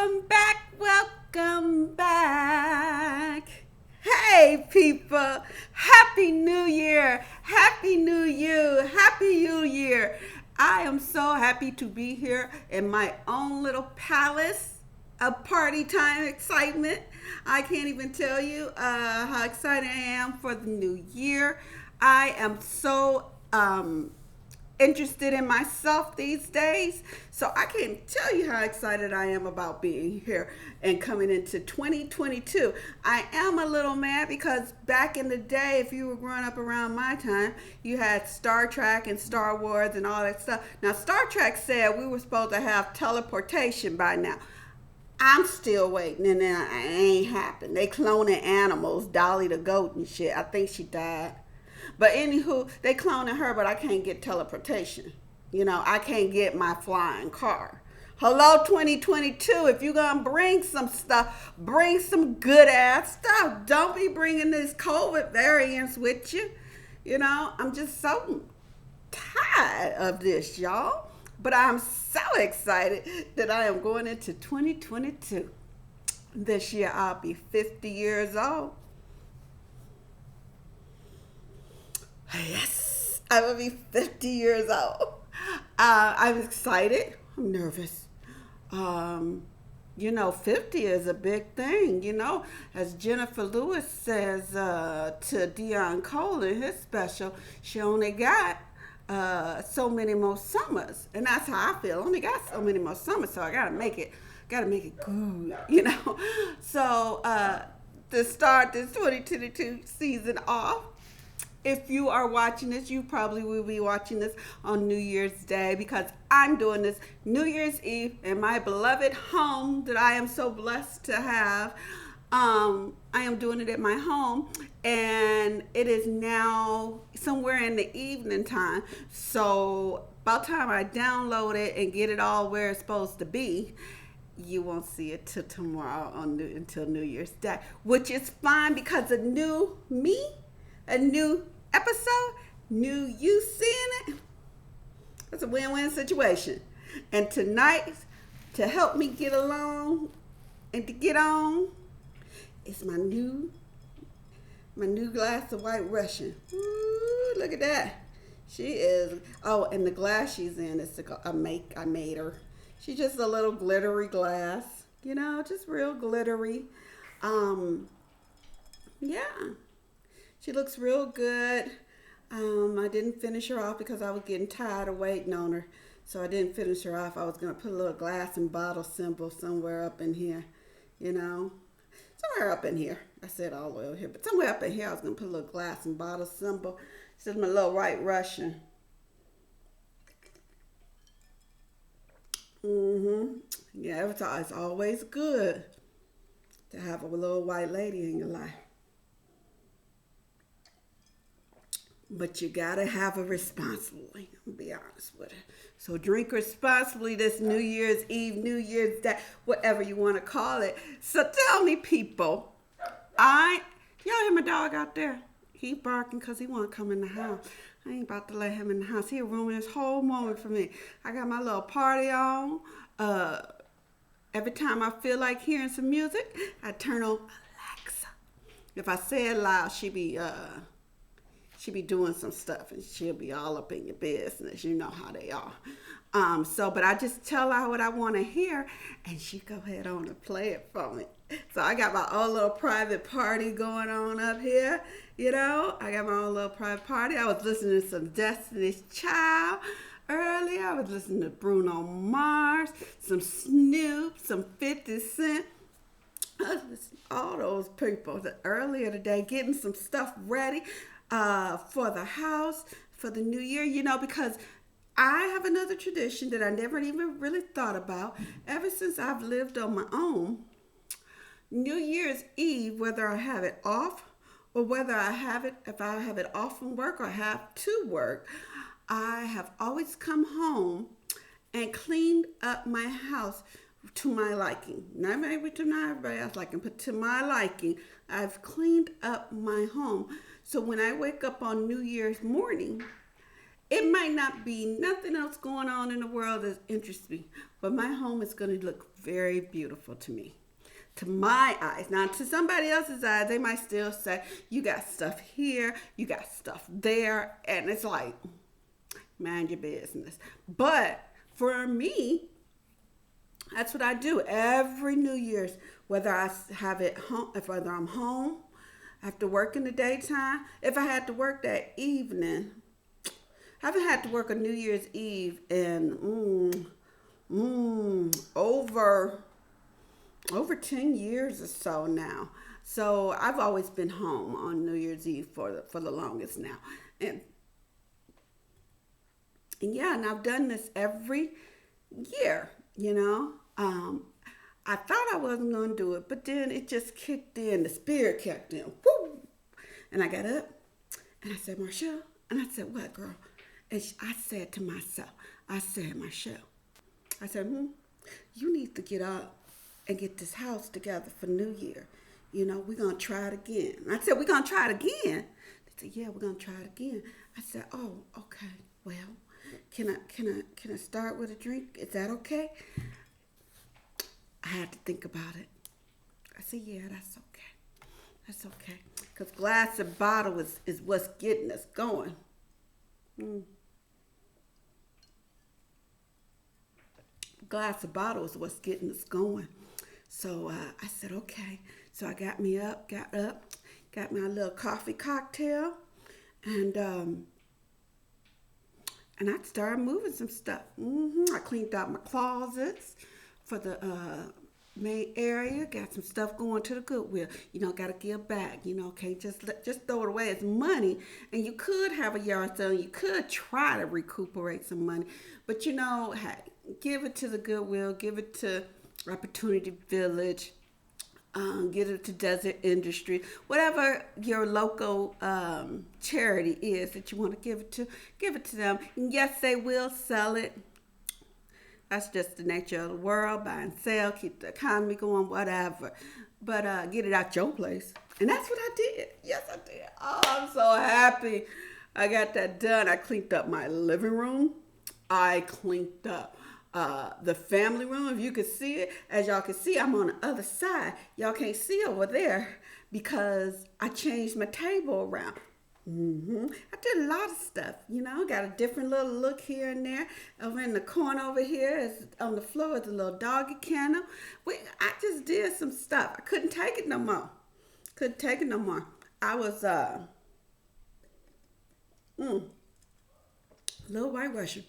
welcome back. Hey, people, Happy New Year, Happy New You, Happy New Year. I am so happy to be here in my own little palace of party time excitement. I can't even tell you how excited I am for the new year. I am so interested in myself these days. So I can't tell you how excited I am about being here and coming into 2022. I am a little mad because back in the day, if you were growing up around my time, you had Star Trek and Star Wars and all that stuff. Now, Star Trek said we were supposed to have teleportation by now. I'm still waiting, and it ain't happened. They cloning animals, Dolly the goat and shit. I think she died. But anywho, they cloning her, but I can't get teleportation. I can't get my flying car. Hello, 2022. If you're going to bring some stuff, bring some good ass stuff. Don't be bringing these COVID variants with you. I'm just so tired of this, y'all. But I'm so excited that I am going into 2022. This year I'll be 50 years old. Yes, I will be 50 years old. I'm excited. I'm nervous. 50 is a big thing, As Jennifer Lewis says to Dion Cole in his special, she only got so many more summers. And that's how I feel. Only got so many more summers, so I gotta make it good. So to start this 2022 season off, if you are watching this, you probably will be watching this on New Year's Day because I'm doing this New Year's Eve in my beloved home that I am so blessed to have. I am doing it at my home, and it is now somewhere in the evening time. So about time I download it and get it all where it's supposed to be, you won't see it till tomorrow until New Year's Day, which is fine because a new me, a new episode, new you seeing it. That's a win-win situation. And tonight, to help me get along and to get on, is my new glass of White Russian. Ooh, look at that. She is. Oh, and the glass she's in is I made her. She's just a little glittery glass, just real glittery. Yeah. She looks real good. I didn't finish her off because I was getting tired of waiting on her. So I didn't finish her off. I was going to put a little glass and bottle symbol somewhere up in here, Somewhere up in here. I said all the way over here. But somewhere up in here I was going to put a little glass and bottle symbol. This is my little White Russian. Yeah, it's always good to have a little white lady in your life. But you gotta have her responsibly. I'll be honest with her. So drink responsibly this New Year's Eve, New Year's Day, whatever you want to call it. So tell me, people, y'all hear my dog out there? He barking because he want to come in the house. I ain't about to let him in the house. He'll ruin this whole moment for me. I got my little party on. Every time I feel like hearing some music, I turn on Alexa. If I say it loud, she be doing some stuff and she'll be all up in your business. You know how they are. But I just tell her what I want to hear and she go ahead on and play it for me. So I got my own little private party going on up here. I got my own little private party. I was listening to some Destiny's Child earlier. I was listening to Bruno Mars, some Snoop, some 50 Cent. All those people earlier today getting some stuff ready for the house, for the new year, because I have another tradition that I never even really thought about ever since I've lived on my own. New Year's Eve, whether I have it off or whether if I have it off from work or have to work, I have always come home and cleaned up my house to my liking. Not maybe to not everybody else liking, but to my liking. I've cleaned up my home. So when I wake up on New Year's morning, It might not be nothing else going on in the world that interests me, but my home is going to look very beautiful to me. To my eyes. Now, to somebody else's eyes, they might still say, you got stuff here, you got stuff there, and it's like, mind your business. But for me, that's what I do every New Year's, whether I have it home, whether I'm home, I have to work in the daytime. If I had to work that evening, I haven't had to work a New Year's Eve in over 10 years or so now. So I've always been home on New Year's Eve for the longest now. And yeah, and I've done this every year, you know. I thought I wasn't going to do it, but then it just kicked in. The spirit kicked in. Woo! And I got up and I said, Marshall. And I said, what, girl? And I said to myself, Marshall, I said, you need to get up and get this house together for New Year. You know, we're going to try it again. And I said, we're going to try it again. They said, yeah, we're going to try it again. I said, oh, okay. Well, can I start with a drink? Is that okay? I had to think about it. I said, yeah, that's okay. That's okay. Because glass and bottle is what's getting us going. Glass of bottle is what's getting us going. So I said, okay. So I got up, got my little coffee cocktail, and I started moving some stuff. I cleaned out my closets for the main area. Got some stuff going to the Goodwill. You know, got to give back. You know, can't just throw it away. It's money, and you could have a yard sale. You could try to recuperate some money, but you know, hey, give it to the Goodwill. Give it to Opportunity Village. Give it to Desert Industry, whatever your local charity is that you want to give it to them. And yes, they will sell it. That's just the nature of the world, buy and sell, keep the economy going, whatever. But get it out your place. And that's what I did. Yes, I did. Oh, I'm so happy. I got that done. I cleaned up my living room. I cleaned up the family room. If you could see it, as y'all can see, I'm on the other side. Y'all can't see over there because I changed my table around. I did a lot of stuff, you know, got a different little look here and there. Over in the corner over here is on the floor is a little doggy kennel. I just did some stuff. I couldn't take it no more. I was little white Russian.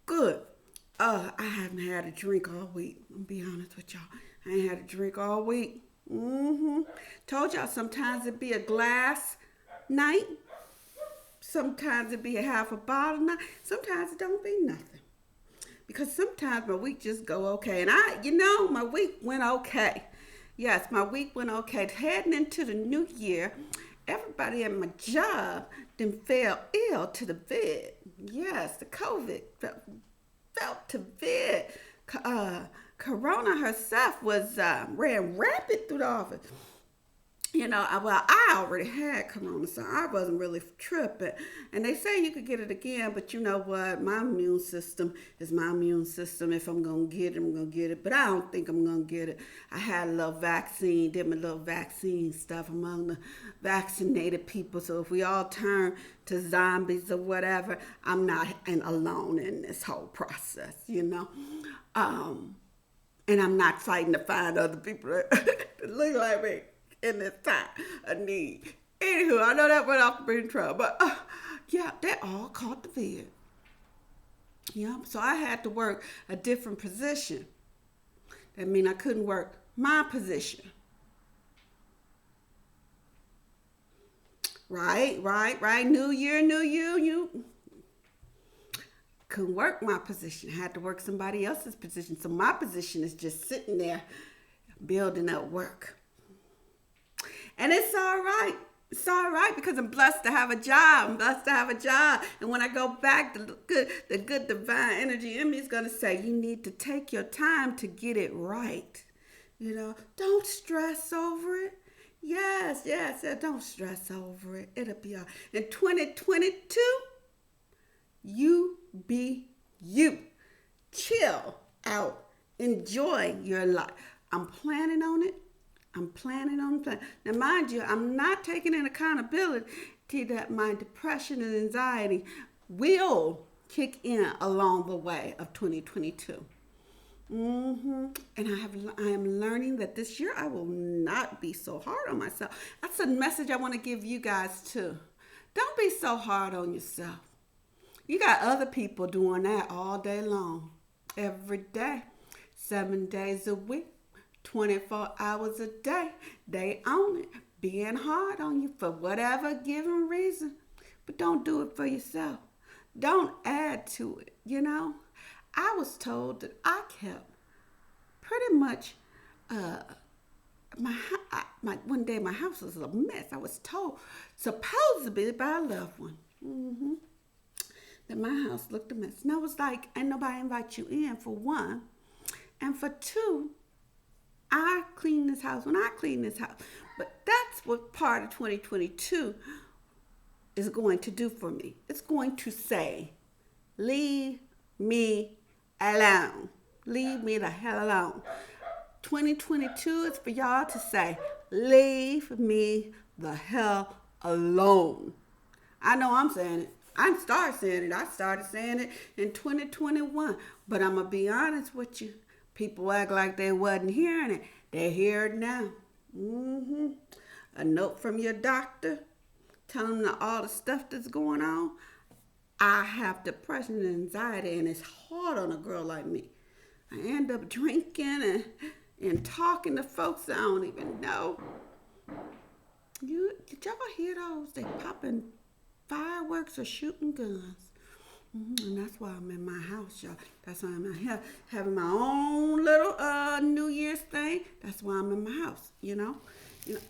Good. I haven't had a drink all week. I'm gonna be honest with y'all. I ain't had a drink all week. Told y'all sometimes it be a glass night. Sometimes it be a half a bottle night. Sometimes it don't be nothing. Because sometimes my week just go okay. And my week went okay. Yes, my week went okay. Heading into the new year, everybody at my job then fell ill to the bed. Yes, the COVID felt to bed. Corona herself ran rapid through the office. You know, I already had corona, so I wasn't really tripping. And they say you could get it again, but you know what? My immune system is my immune system. If I'm going to get it, I'm going to get it. But I don't think I'm going to get it. I had a little vaccine, did my little vaccine stuff among the vaccinated people. So if we all turn to zombies or whatever, I'm not alone in this whole process, you know. And I'm not fighting to find other people that look like me in this time of need. Anywho, I know that went off the beaten trail, but yeah, they all caught the vid. Yeah, so I had to work a different position. That means I couldn't work my position. Right. New year, new you. Couldn't work my position. I had to work somebody else's position. So my position is just sitting there building up work. And it's all right. It's all right because I'm blessed to have a job. And when I go back, the good divine energy in me is going to say, you need to take your time to get it right. You know, don't stress over it. Yes, don't stress over it. It'll be all right. In 2022, You be you. Chill out. Enjoy your life. I'm planning on it. I'm planning on planning. Now, mind you, I'm not taking in accountability that my depression and anxiety will kick in along the way of 2022. And I am learning that this year I will not be so hard on myself. That's a message I want to give you guys too. Don't be so hard on yourself. You got other people doing that all day long, every day, 7 days a week, 24 hours a day. They own it, being hard on you for whatever given reason. But don't do it for yourself. Don't add to it, I was told that I kept pretty much one day my house was a mess. I was told, supposedly by a loved one, that my house looked a mess. And I was like, ain't nobody invite you in, for one. And for two, I clean this house when I clean this house. But that's what part of 2022 is going to do for me. It's going to say, leave me alone. Leave me the hell alone. 2022 is for y'all to say, leave me the hell alone. I know I'm saying it. I started saying it. I started saying it in 2021. But I'm going to be honest with you. People act like they wasn't hearing it. They hear it now. A note from your doctor telling them all the stuff that's going on. I have depression and anxiety, and it's hard on a girl like me. I end up drinking and talking to folks I don't even know. Did y'all hear those? They popping fireworks or shooting guns. And that's why I'm in my house, y'all. That's why I'm out here having my own little New Year's thing. That's why I'm in my house,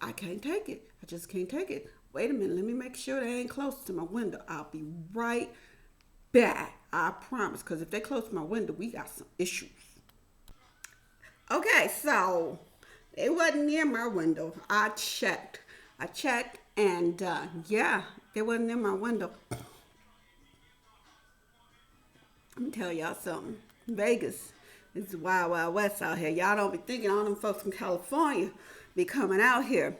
I can't take it. I just can't take it. Wait a minute. Let me make sure they ain't close to my window. I'll be right back. I promise. Because if they close to my window, we got some issues. Okay, so they wasn't near my window. I checked, and they wasn't near my window. Let me tell y'all something. Vegas is the wild, wild west out here. Y'all don't be thinking all them folks from California be coming out here.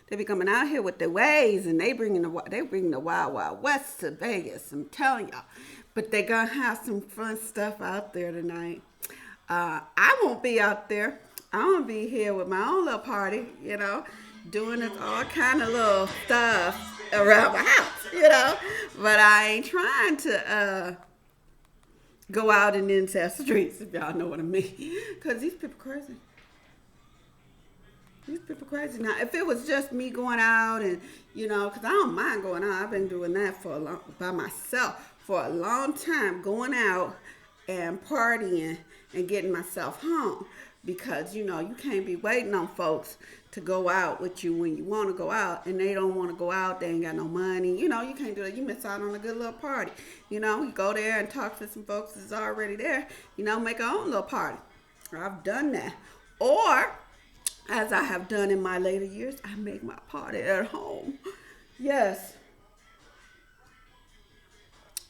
They be coming out here with their ways, and they bring the wild, wild west to Vegas. I'm telling y'all. But they gonna have some fun stuff out there tonight. I won't be out there. I'm gonna be here with my own little party, doing all kind of little stuff around my house, But I ain't trying to go out in the incest streets, if y'all know what I mean. Because these people crazy. These people crazy. Now, if it was just me going out and, because I don't mind going out. I've been doing that by myself for a long time, going out and partying and getting myself home. Because, you can't be waiting on folks to go out with you when you want to go out, and they don't want to go out. They ain't got no money. You can't do that. You miss out on a good little party. You go there and talk to some folks that's already there. Make our own little party. I've done that. Or, as I have done in my later years, I make my party at home. Yes.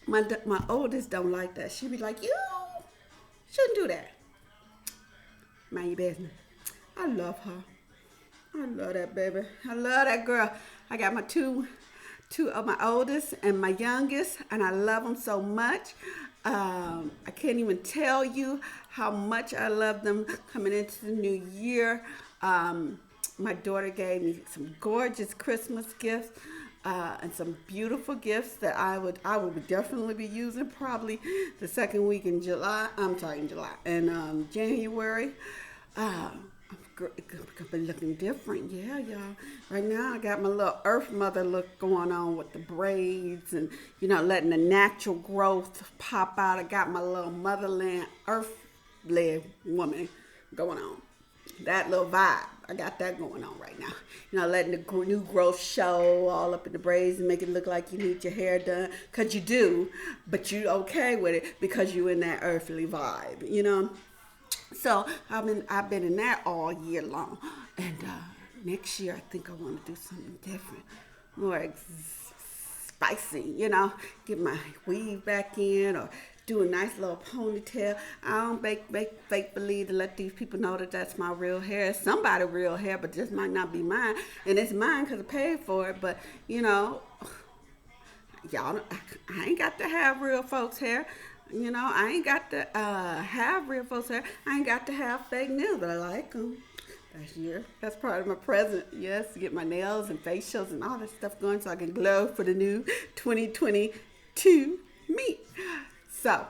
My oldest don't like that. She be like, you shouldn't do that. Mind your business. I love her. I love that baby. I love that girl. I got my two of my oldest and my youngest, and I love them so much. I can't even tell you how much I love them coming into the new year. My daughter gave me some gorgeous Christmas gifts and some beautiful gifts that I would definitely be using probably the second week in July. In January. I've been looking different, yeah, y'all. Right now, I got my little Earth Mother look going on with the braids and, letting the natural growth pop out. I got my little motherland, earthly woman going on. That little vibe, I got that going on right now. Letting the new growth show all up in the braids and make it look like you need your hair done. Because you do, but you okay with it because you in that earthly vibe, So I've been in that all year long, and next year I think I want to do something different, more spicy, get my weave back in or do a nice little ponytail. I don't make fake believe to let these people know that that's my real hair. It's somebody's real hair, but just might not be mine. And it's mine because I paid for it. But, y'all, I ain't got to have real folks hair. I ain't got to have real folks hair. I ain't got to have fake nails, but I like them. That's part of my present. Yes, to get my nails and facials and all that stuff going so I can glow for the new 2022 me. So,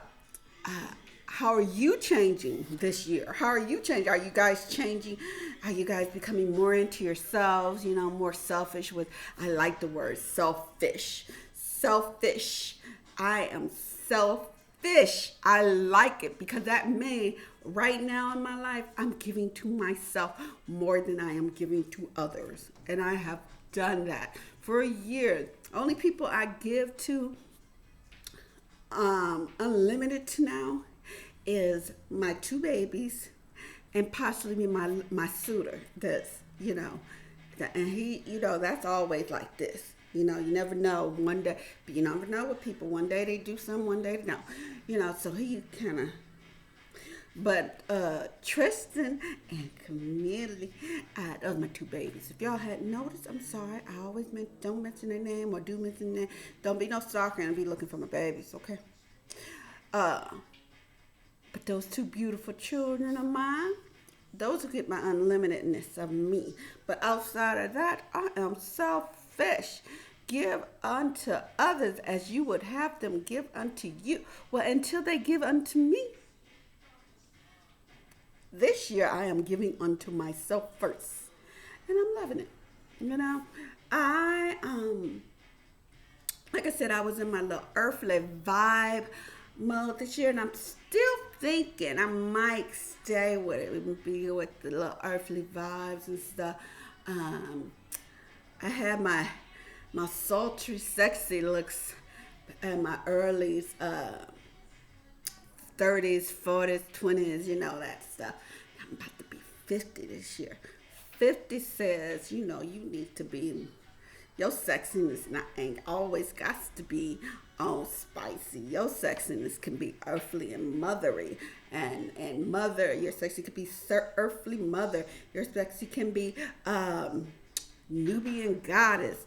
how are you changing this year? How are you changing? Are you guys changing? Are you guys becoming more into yourselves? More selfish with, I like the word selfish. Selfish. I am selfish. I like it because that means right now in my life, I'm giving to myself more than I am giving to others. And I have done that for years. Only people I give to unlimited to now is my two babies and possibly my suitor. And he, that's always like this. You never know one day, but you never know with people. One day they do something, one day they don't. So he kind of, but Tristan and Camille, those are my two babies. If y'all hadn't noticed, I'm sorry. I always don't mention their name or do mention their name. Don't be no stalker and be looking for my babies, okay? But those two beautiful children of mine, those will get my unlimitedness of me. But outside of that, I am selfish. Give unto others as you would have them give unto you. Well, until they give unto me. This year, I am giving unto myself first. And I'm loving it. Like I said, I was in my little earthly vibe mode this year, and I'm still thinking I might stay with it and be with the little earthly vibes and stuff. I had my sultry, sexy looks in my early 30s, 40s, 20s, that stuff. I'm about to be 50 this year. 50 says, you need to be, your sexiness ain't always got to be all spicy. Your sexiness can be earthly and mothery. And mother, your sexy could be earthly mother. Your sexy can be Nubian goddess.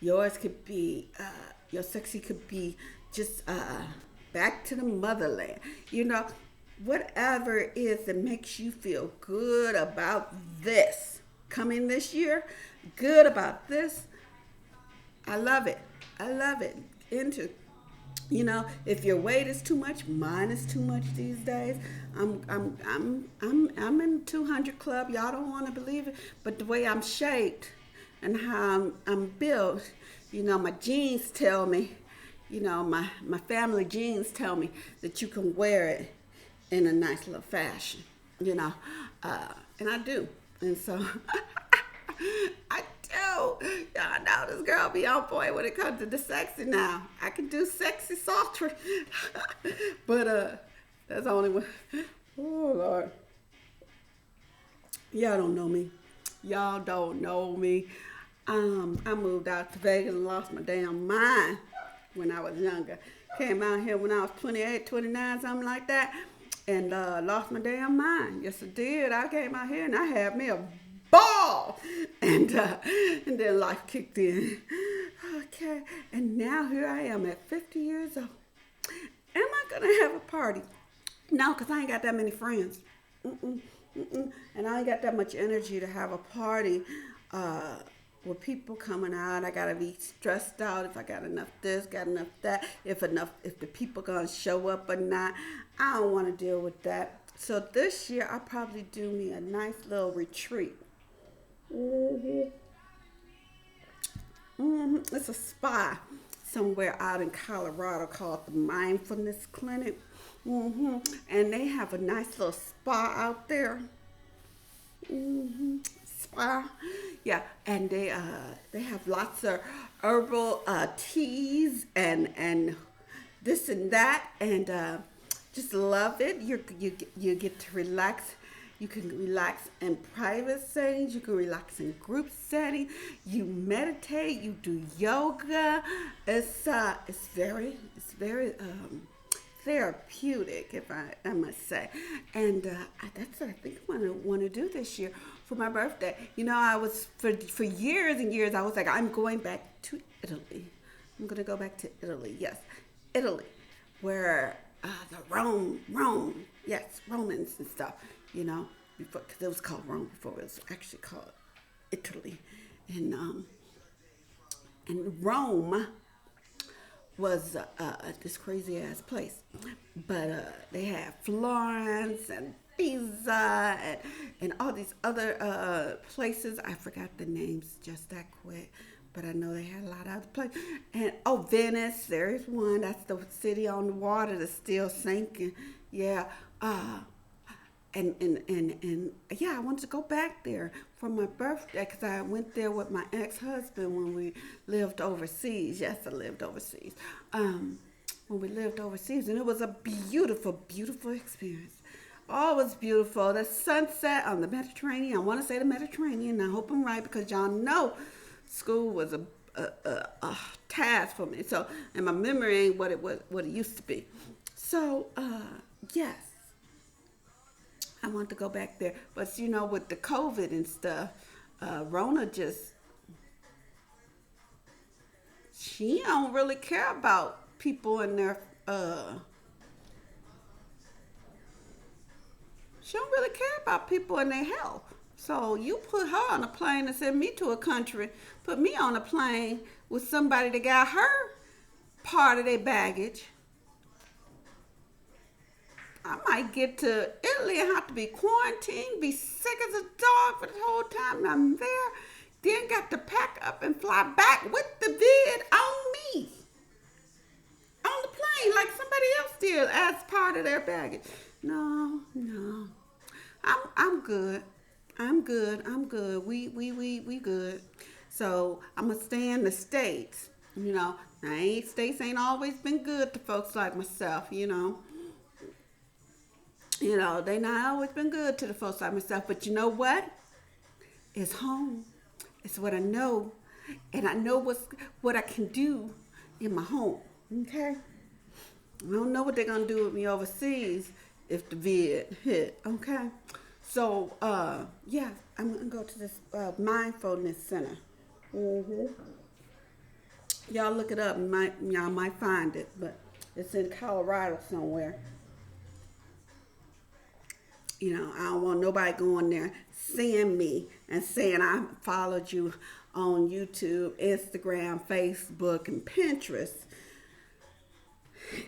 Yours could be, your sexy could be just back to the motherland. Whatever it is that makes you feel good about this coming this year, good about this. I love it. If your weight is too much, mine is too much these days. I'm in 200 club. Y'all don't want to believe it, but the way I'm shaped and how I'm built, my genes tell me, my family genes tell me that you can wear it in a nice little fashion, and I do. And so I do. Y'all know this girl be on point when it comes to the sexy now. I can do sexy sultry. But that's only one. Oh, Lord. Y'all don't know me. I moved out to Vegas and lost my damn mind when I was younger. Came out here when I was 28, 29, something like that, and lost my damn mind. Yes, I did. I came out here and I had me a ball, and then life kicked in. Okay, and now here I am at 50 years old. Am I gonna have a party? No, because I ain't got that many friends. And I ain't got that much energy to have a party with people coming out. I gotta be stressed out if I got enough this, got enough that, if the people gonna show up or not. I don't want to deal with that. So this year I'll probably do me a nice little retreat. It's a spa somewhere out in Colorado called the Mindfulness Clinic. And they have a nice little spa out there. Spa. Yeah, and they have lots of herbal teas and this and that, and just love it. You get to relax You can relax in private settings. You can relax in group settings. You meditate. You do yoga. It's very therapeutic, if I must say. And that's what I think I want to do this year for my birthday. You know, I was for years and years. I was like, I'm going back to Italy. I'm gonna go back to Italy. Yes, Italy, where the Rome, yes, Romans and stuff. You know, before because it was called Rome before it was actually called Italy, and Rome was this crazy ass place. But they had Florence and Pisa and all these other places. I forgot the names just that quick. But I know they had a lot of other places. And oh, Venice, there is one. That's the city on the water that's still sinking. Yeah. And yeah, I wanted to go back there for my birthday because I went there with my ex-husband when we lived overseas. Yes, I lived overseas. When we lived overseas, and it was a beautiful, beautiful experience. Oh, it was beautiful. The sunset on the Mediterranean. I want to say the Mediterranean. I hope I'm right because y'all know school was a task for me. So, and my memory ain't what it used to be. So, yes. I want to go back there. But you know, with the COVID and stuff, Rona she don't really care about people in their, she don't really care about people and their health. So you put her on a plane and send me to a country, put me on a plane with somebody that got her part of their baggage. I might get to Italy and have to be quarantined, be sick as a dog for the whole time I'm there. Then got to pack up and fly back with the vid on me. On the plane like somebody else did as part of their baggage. No. I'm good. I'm good. We good. So I'm gonna stay in the States. You know, States ain't always been good to folks like myself, you know. You know, they not always been good to the folks like myself, but you know what? It's home. It's what I know, and I know what I can do in my home. Okay, I don't know what they're gonna do with me overseas if the vid hit. Okay, so yeah, I'm gonna go to this mindfulness center. hmm Y'all look it up. Y'all might find it, but it's in Colorado somewhere. You know, I don't want nobody going there seeing me and saying I followed you on YouTube, Instagram, Facebook, and Pinterest.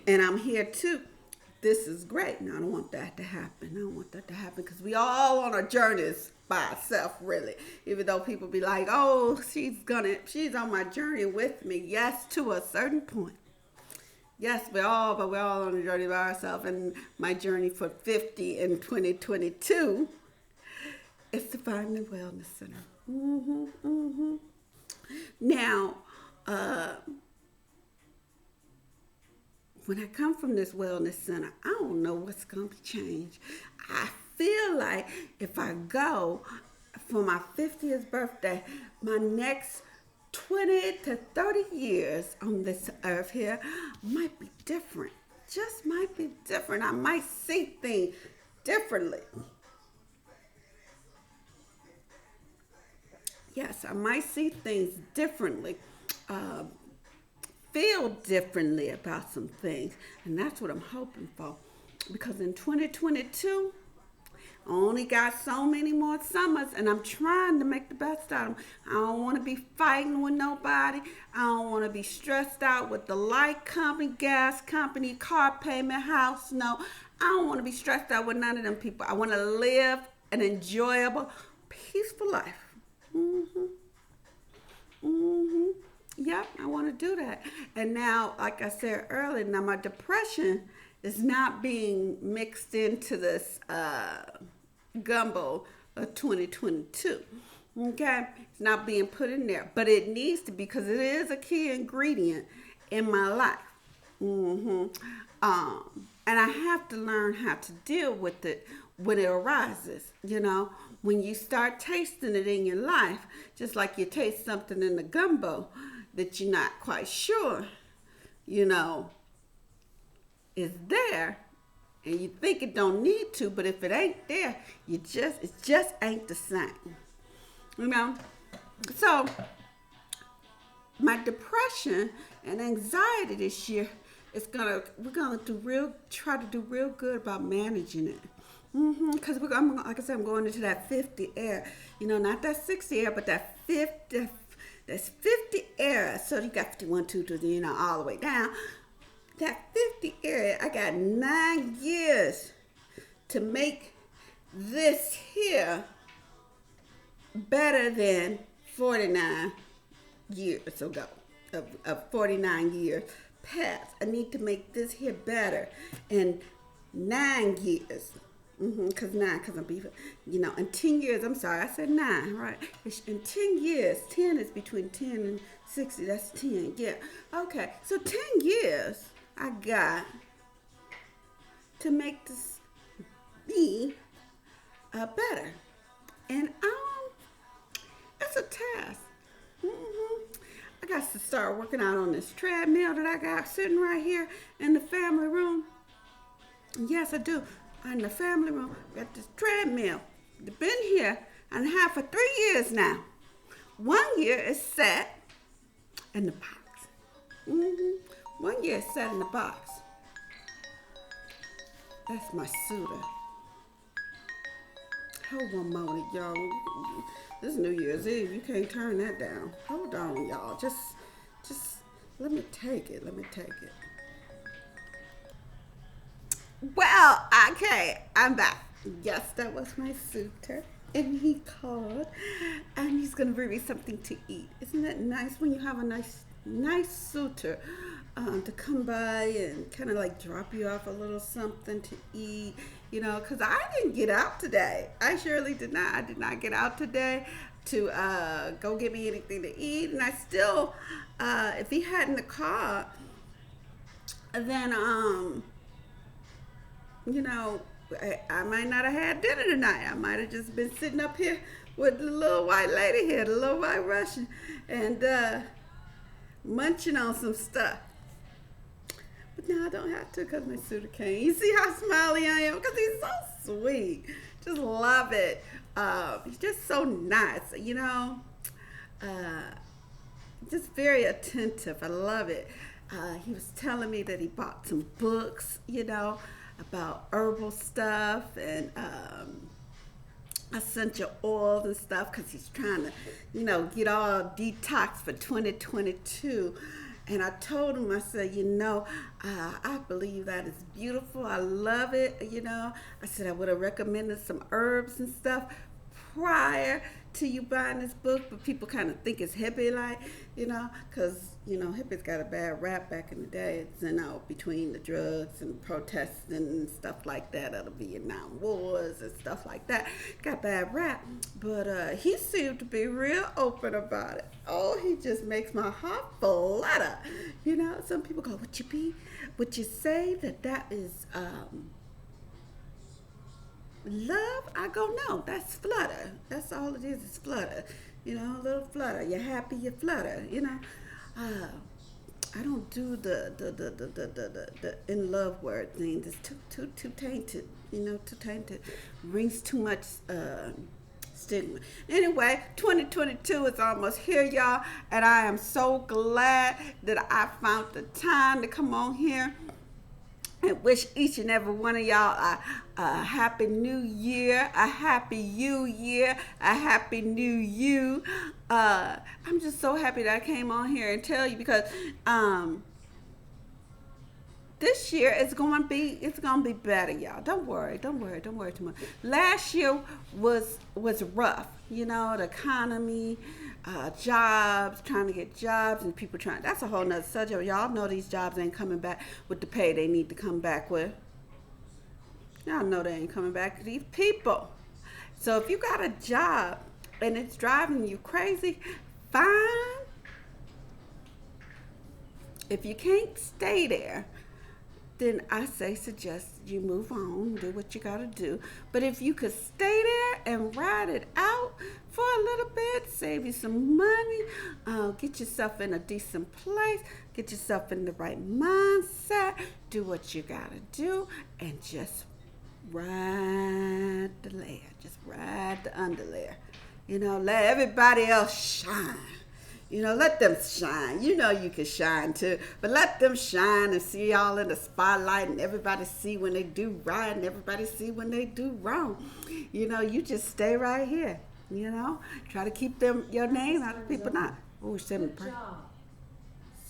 And I'm here too. This is great. And I don't want that to happen. I don't want that to happen because we all on our journeys by ourselves, really. Even though people be like, oh, she's on my journey with me. Yes, to a certain point. Yes, we're all on a journey by ourselves. And my journey for 50 in 2022 is to find the wellness center. Now, when I come from this wellness center, I don't know what's going to change. I feel like if I go for my 50th birthday, my next 20 to 30 years on this earth here might be different. Just might be different. I might see things differently. Yes, I might see things differently, feel differently about some things. And that's what I'm hoping for. Because in 2022, I only got so many more summers, and I'm trying to make the best out of them. I don't want to be fighting with nobody. I don't want to be stressed out with the light company, gas company, car payment, house. No, I don't want to be stressed out with none of them people. I want to live an enjoyable, peaceful life. Yep, I want to do that. And now, like I said earlier, now my depression is not being mixed into this gumbo of 2022. Okay, it's not being put in there, but it needs to be because it is a key ingredient in my life. And I have to learn how to deal with it when it arises. When you start tasting it in your life, just like you taste something in the gumbo that you're not quite sure, you know, is there, and you think it don't need to, but if it ain't there, it just ain't the same. You know? So my depression and anxiety this year we're gonna try to do real good about managing it. Because like I said, I'm going into that 50 era. Not that 60 era, but that 50. That's 50 era. So you got 51, 2, 3, all the way down. That 50 era, I got 9 years to make this here better than 49 years ago, of 49 years past. I need to make this here better in 9 years. Because I'm beefing. In 10 years, I'm sorry, I said 9, right? In 10 years, 10 is between 10 and 60, that's 10, yeah. Okay, so 10 years I got to make this be better. And it's a task. I got to start working out on this treadmill that I got sitting right here in the family room. Yes, I do. In the family room, I got this treadmill. It's been here and a half for 3 years now. 1 year is set in the box. 1 year is set in the box. That's my suitor. Hold one moment, y'all. This New Year's Eve, you can't turn that down. Hold on, y'all. Just let me take it. Well, okay, I'm back. Yes, that was my suitor. And he called. And he's going to bring me something to eat. Isn't that nice when you have a nice suitor to come by and kind of like drop you off a little something to eat? Because I didn't get out today. I surely did not. I did not get out today to go get me anything to eat. And I still, if he hadn't called, then, I might not have had dinner tonight. I might have just been sitting up here with the little white lady here, the little white Russian, and munching on some stuff. But now I don't have to because my suitor came. You see how smiley I am? Because he's so sweet. Just love it. He's just so nice, just very attentive. I love it. He was telling me that he bought some books, about herbal stuff and essential oils and stuff because he's trying to, get all detox for 2022. And I told him, I said, I believe that is beautiful. I love it. I said I would have recommended some herbs and stuff prior to you buying this book, but people kind of think it's hippie like, because, hippies got a bad rap back in the day, between the drugs and protesting and stuff like that, of the Vietnam Wars and stuff like that. Got bad rap, but he seemed to be real open about it. Oh, he just makes my heart flutter. Some people go, would you say that is, love? I go, no, that's flutter. That's all it is flutter. A little flutter. You're happy, you flutter. I don't do the in love word thing. It's too tainted. Too tainted. Brings too much stigma. Anyway, 2022 is almost here, y'all, and I am so glad that I found the time to come on here. I wish each and every one of y'all a happy new year, a happy year, a happy new you. I'm just so happy that I came on here and tell you because this year it's gonna be better, y'all. Don't worry too much. Last year was rough, the economy. Jobs, trying to get jobs, and people that's a whole nother subject. Y'all know these jobs ain't coming back with the pay they need to come back with. Y'all know they ain't coming back to these people. So if you got a job and it's driving you crazy, fine. If you can't stay there, then I suggest you move on, do what you gotta do. But if you could stay there and ride it out for a little bit, save you some money, get yourself in a decent place, get yourself in the right mindset, do what you gotta do, and just ride the layer, just ride the underlayer. Let everybody else shine. Let them shine. You can shine too, but let them shine and see y'all in the spotlight, and everybody see when they do right and everybody see when they do wrong. You just stay right here. Try to keep your name out of people not. Oh, send me prayer.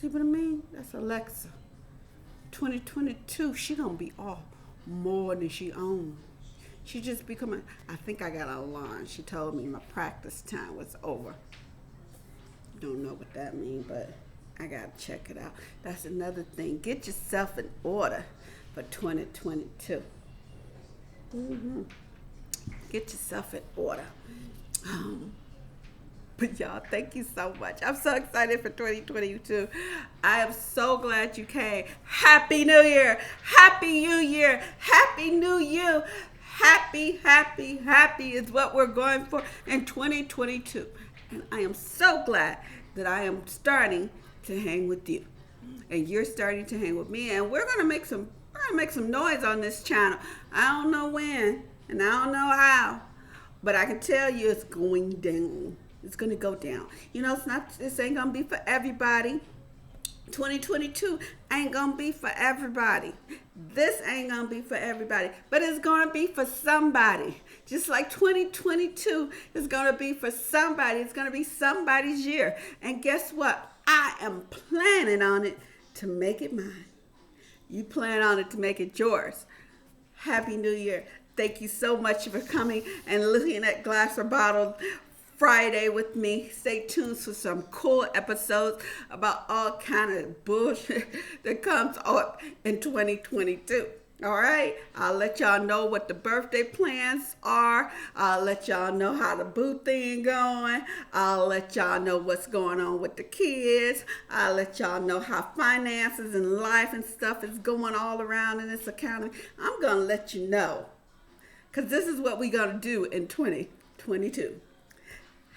See what I mean? That's Alexa. 2022, she gonna be off more than she owns. She just becoming. I think I got an alarm. She told me my practice time was over. Don't know what that means, but I gotta check it out. That's another thing. Get yourself in order for 2022. Get yourself in order. But y'all, thank you so much. I'm so excited for 2022. I am so glad you came. Happy New Year. Happy New Year. Happy New You. Happy, happy, happy is what we're going for in 2022. And I am so glad that I am starting to hang with you. And you're starting to hang with me. And we're gonna make some noise on this channel. I don't know when and I don't know how. But I can tell you it's going down. It's gonna go down. This ain't gonna be for everybody. 2022 ain't gonna be for everybody. This ain't gonna be for everybody, but it's gonna be for somebody. Just like 2022 is gonna be for somebody. It's gonna be somebody's year. And guess what? I am planning on it to make it mine. You plan on it to make it yours. Happy New Year. Thank you so much for coming and looking at Glass or Bottle Friday with me. Stay tuned for some cool episodes about all kind of bullshit that comes up in 2022. All right, I'll let y'all know what the birthday plans are. I'll let y'all know how the boo thing going. I'll let y'all know what's going on with the kids. I'll let y'all know how finances and life and stuff is going all around in this economy. I'm gonna let you know, because this is what we're gonna do in 2022.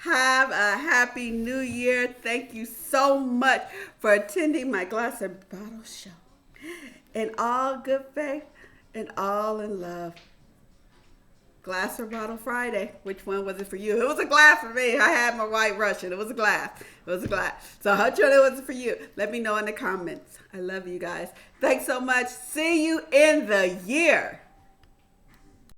Have a happy New Year. Thank you so much for attending my Glass and Bottle show. In all good faith and all in love. Glass or Bottle Friday. Which one was it for you? It was a glass for me. I had my White Russian. It was a glass. It was a glass. So how much it was for you? Let me know in the comments. I love you guys. Thanks so much. See you in the year.